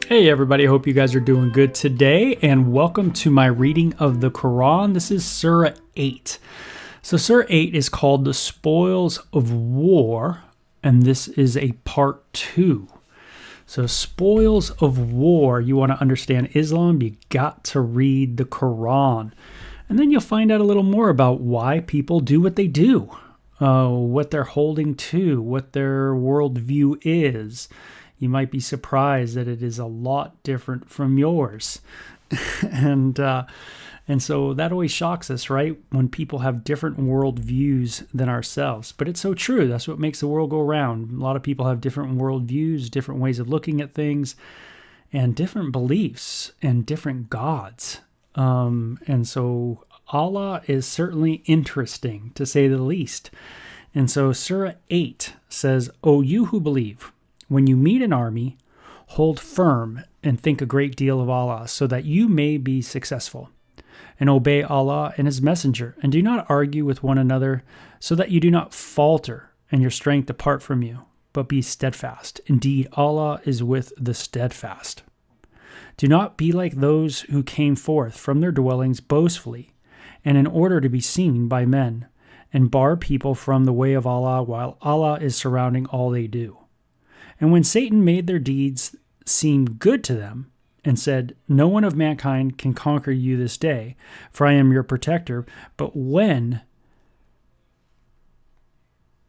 Hey everybody, hope you guys are doing good today, and welcome to my reading of the Quran. This is Sura 8. So Sura 8 is called The Spoils of War, and this is a part 2. So Spoils of War, you want to understand Islam, you got to read the Quran. And then you'll find out a little more about why people do what they do, what they're holding to, what their worldview is. You might be surprised that it is a lot different from yours. and so that always shocks us, right? When people have different worldviews than ourselves. But it's so true. That's what makes the world go round. A lot of people have different worldviews, different ways of looking at things, and different beliefs and different gods. And so Allah is certainly interesting, to say the least. And so Surah 8 says, "O you who believe, when you meet an army, hold firm and think a great deal of Allah, so that you may be successful. And obey Allah and His Messenger, and do not argue with one another, so that you do not falter and your strength depart from you, but be steadfast. Indeed, Allah is with the steadfast. Do not be like those who came forth from their dwellings boastfully, and in order to be seen by men, and bar people from the way of Allah, while Allah is surrounding all they do. And when Satan made their deeds seem good to them, and said, 'No one of mankind can conquer you this day, for I am your protector,' but when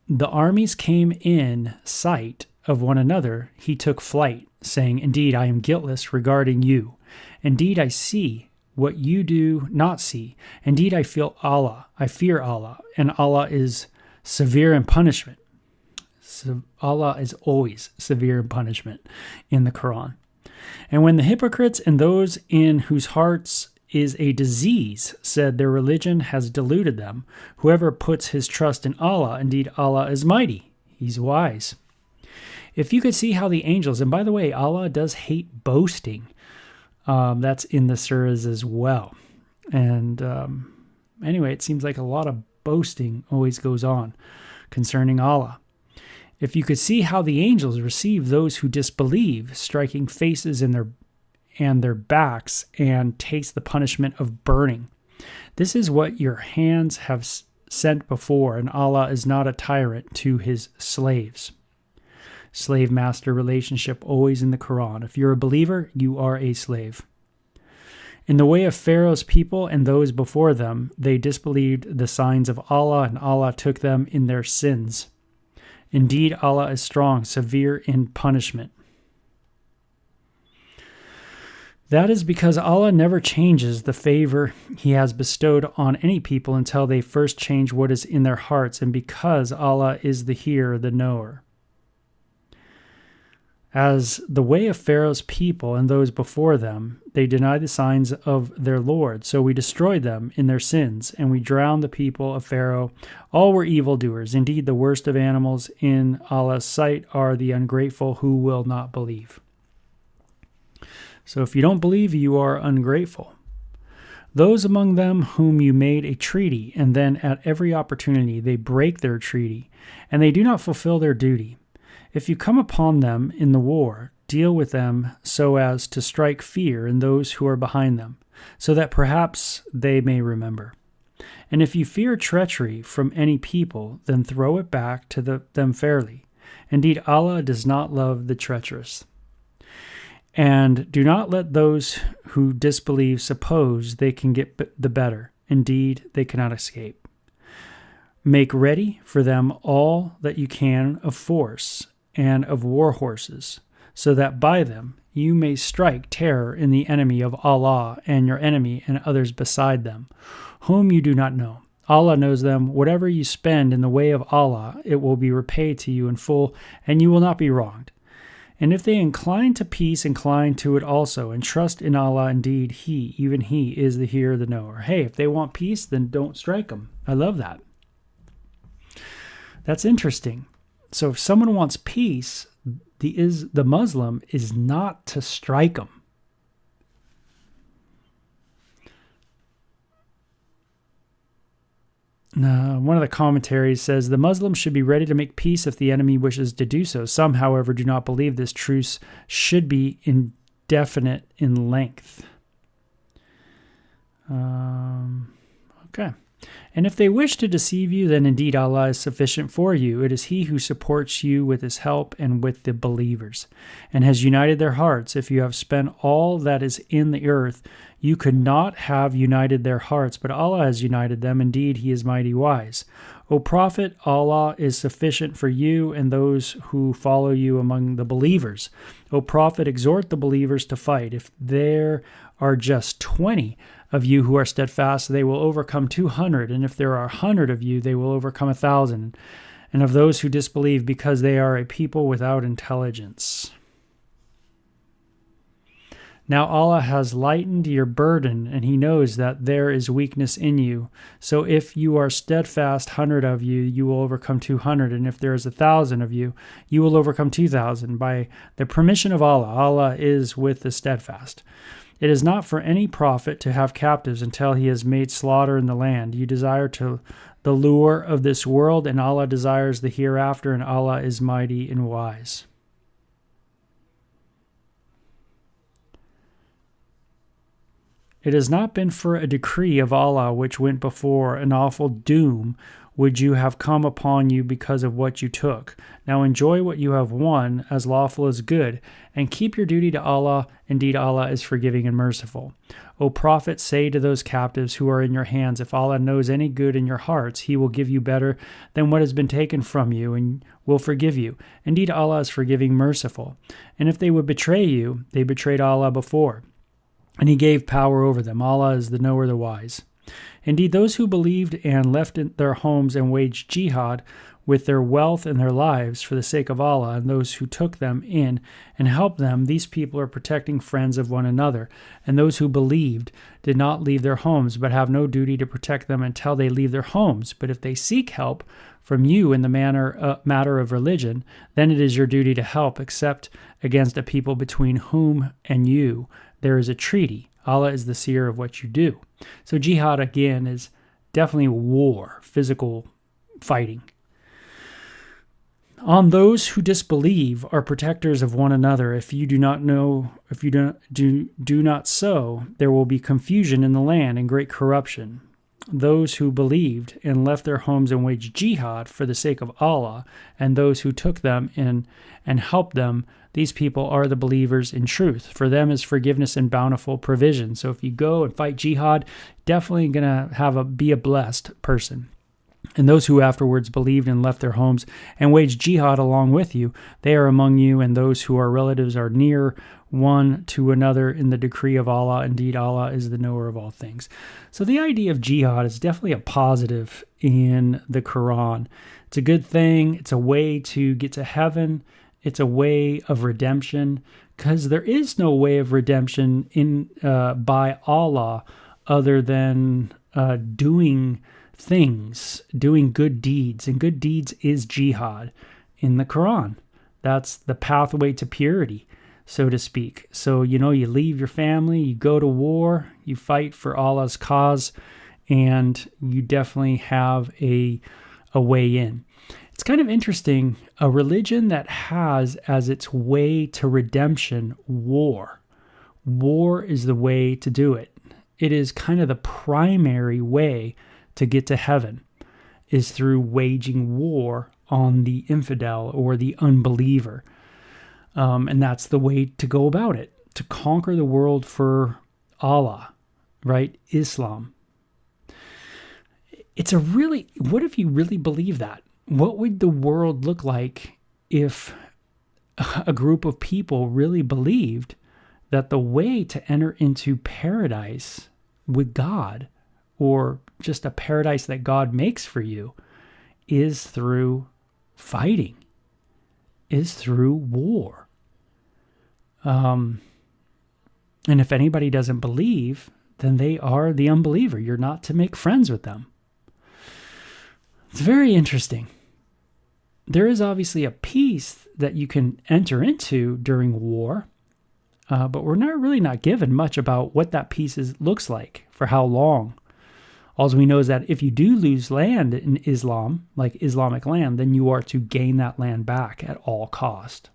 the armies came in sight of one another, he took flight, saying, 'Indeed, I am guiltless regarding you. Indeed, I see what you do not see. Indeed, I fear Allah, and Allah is severe in punishment.'" So Allah is always severe in punishment in the Quran. "And when the hypocrites and those in whose hearts is a disease said their religion has deluded them, whoever puts his trust in Allah, indeed Allah is mighty, He's wise. If you could see how the angels," and by the way, Allah does hate boasting. That's in the surahs as well. And anyway, it seems like a lot of boasting always goes on concerning Allah. "If you could see how the angels receive those who disbelieve, striking faces in their backs, and taste the punishment of burning. This is what your hands have sent before, and Allah is not a tyrant to His slaves." Slave-master relationship always in the Quran. If you're a believer, you are a slave. "In the way of Pharaoh's people and those before them, they disbelieved the signs of Allah, and Allah took them in their sins. Indeed, Allah is strong, severe in punishment. That is because Allah never changes the favor He has bestowed on any people until they first change what is in their hearts, and because Allah is the hearer, the knower. As the way of Pharaoh's people and those before them, they denied the signs of their Lord, so we destroyed them in their sins, and we drowned the people of Pharaoh. All were evildoers. Indeed, the worst of animals in Allah's sight are the ungrateful who will not believe." So if you don't believe, you are ungrateful. "Those among them whom you made a treaty, and then at every opportunity they break their treaty, and they do not fulfill their duty. If you come upon them in the war, deal with them so as to strike fear in those who are behind them, so that perhaps they may remember. And if you fear treachery from any people, then throw it back to them fairly. Indeed, Allah does not love the treacherous. And do not let those who disbelieve suppose they can get the better. Indeed, they cannot escape. Make ready for them all that you can of force and of war horses, so that by them you may strike terror in the enemy of Allah and your enemy and others beside them, whom you do not know. Allah knows them. Whatever you spend in the way of Allah, it will be repaid to you in full, and you will not be wronged. And if they incline to peace, incline to it also, and trust in Allah. Indeed, He, even He, is the hearer, the knower." Hey, if they want peace, then don't strike them. I love that. That's interesting. So if someone wants peace, the Muslim is not to strike them. One of the commentaries says, "The Muslim should be ready to make peace if the enemy wishes to do so. Some, however, do not believe this truce should be definite in length. Okay. And if they wish to deceive you, then indeed Allah is sufficient for you. It is He who supports you with His help and with the believers, and has united their hearts. If you have spent all that is in the earth, you could not have united their hearts, but Allah has united them. Indeed, He is mighty wise. O Prophet, Allah is sufficient for you and those who follow you among the believers. O Prophet, exhort the believers to fight. If there are just 20 of you who are steadfast, they will overcome 200. And if there are 100 of you, they will overcome 1,000. And of those who disbelieve, because they are a people without intelligence. Now Allah has lightened your burden, and He knows that there is weakness in you. So if you are steadfast, 100 of you, you will overcome 200. And if there is 1,000 of you, you will overcome 2,000. By the permission of Allah, Allah is with the steadfast. It is not for any prophet to have captives until he has made slaughter in the land. You desire the lure of this world, and Allah desires the hereafter, and Allah is mighty and wise. It has not been for a decree of Allah which went before, an awful doom would you have come upon you because of what you took. Now enjoy what you have won, as lawful as good, and keep your duty to Allah. Indeed, Allah is forgiving and merciful. O Prophet, say to those captives who are in your hands, if Allah knows any good in your hearts, He will give you better than what has been taken from you, and will forgive you. Indeed, Allah is forgiving, merciful. And if they would betray you, they betrayed Allah before, and He gave power over them. Allah is the knower, the wise. Indeed, those who believed and left their homes and waged jihad with their wealth and their lives for the sake of Allah, and those who took them in and helped them, these people are protecting friends of one another. And those who believed did not leave their homes, but have no duty to protect them until they leave their homes. But if they seek help from you in the matter of religion, then it is your duty to help, except against a people between whom and you there is a treaty. Allah is the seer of what you do. So jihad, again, is definitely war, physical fighting. On those who disbelieve are protectors of one another. If you do not know, if you do not so, there will be confusion in the land and great corruption. Those who believed and left their homes and waged jihad for the sake of Allah, and those who took them in and helped them, these people are the believers in truth. For them is forgiveness and bountiful provision. So if you go and fight jihad, definitely going to be a blessed person. And those who afterwards believed and left their homes and waged jihad along with you, they are among you, and those who are relatives are near one to another in the decree of Allah. Indeed, Allah is the knower of all things. So the idea of jihad is definitely a positive in the Quran. It's a good thing. It's a way to get to heaven. It's a way of redemption, because there is no way of redemption by Allah other than doing things, doing good deeds. And good deeds is jihad in the Quran. That's the pathway to purity, so to speak. So, you leave your family, you go to war, you fight for Allah's cause, and you definitely have a way in. It's kind of interesting, a religion that has as its way to redemption war. War is the way to do it. It is kind of the primary way to get to heaven, is through waging war on the infidel or the unbeliever. And that's the way to go about it, to conquer the world for Allah, right? Islam. What if you really believe that? What would the world look like if a group of people really believed that the way to enter into paradise with God, or just a paradise that God makes for you, is through fighting, is through war? And if anybody doesn't believe, then they are the unbeliever. You're not to make friends with them. It's very interesting. There is obviously a peace that you can enter into during war, but we're not given much about what that peace looks like, for how long. All we know is that if you do lose land in Islam, like Islamic land, then you are to gain that land back at all cost.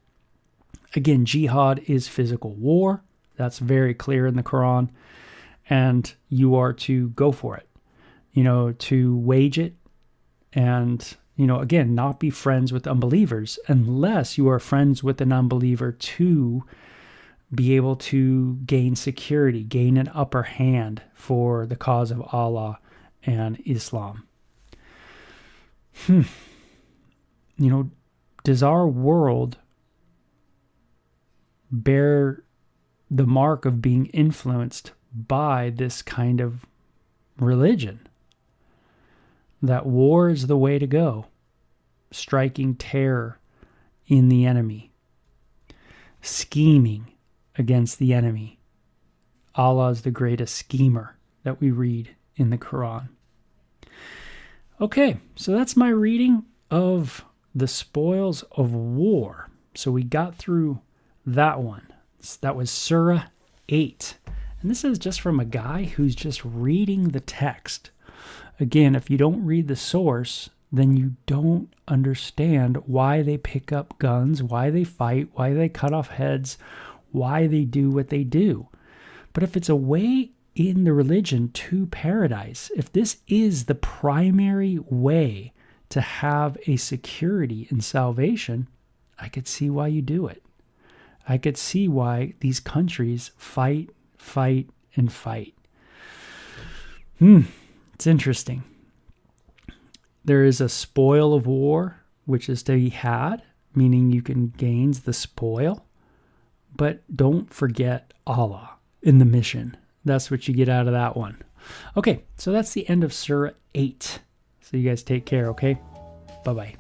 Again, jihad is physical war, That's very clear in the Quran. And you are to go for it, to wage it. And, again, not be friends with unbelievers unless you are friends with an unbeliever to be able to gain security, gain an upper hand for the cause of Allah and Islam. Does our world bear the mark of being influenced by this kind of religion? That war is the way to go, striking terror in the enemy, scheming against the enemy. Allah is the greatest schemer that we read in the Quran. Okay, so that's my reading of the spoils of war. So we got through that one. That was Surah 8. And this is just from a guy who's just reading the text. Again, if you don't read the source, then you don't understand why they pick up guns, why they fight, why they cut off heads, why they do what they do. But if it's a way in the religion to paradise, if this is the primary way to have a security in salvation, I could see why you do it. I could see why these countries fight, and fight. It's interesting. There is a spoil of war, which is to be had, meaning you can gain the spoil, but don't forget Allah in the mission. That's what you get out of that one. Okay, so that's the end of Surah 8. So you guys take care, okay? Bye-bye.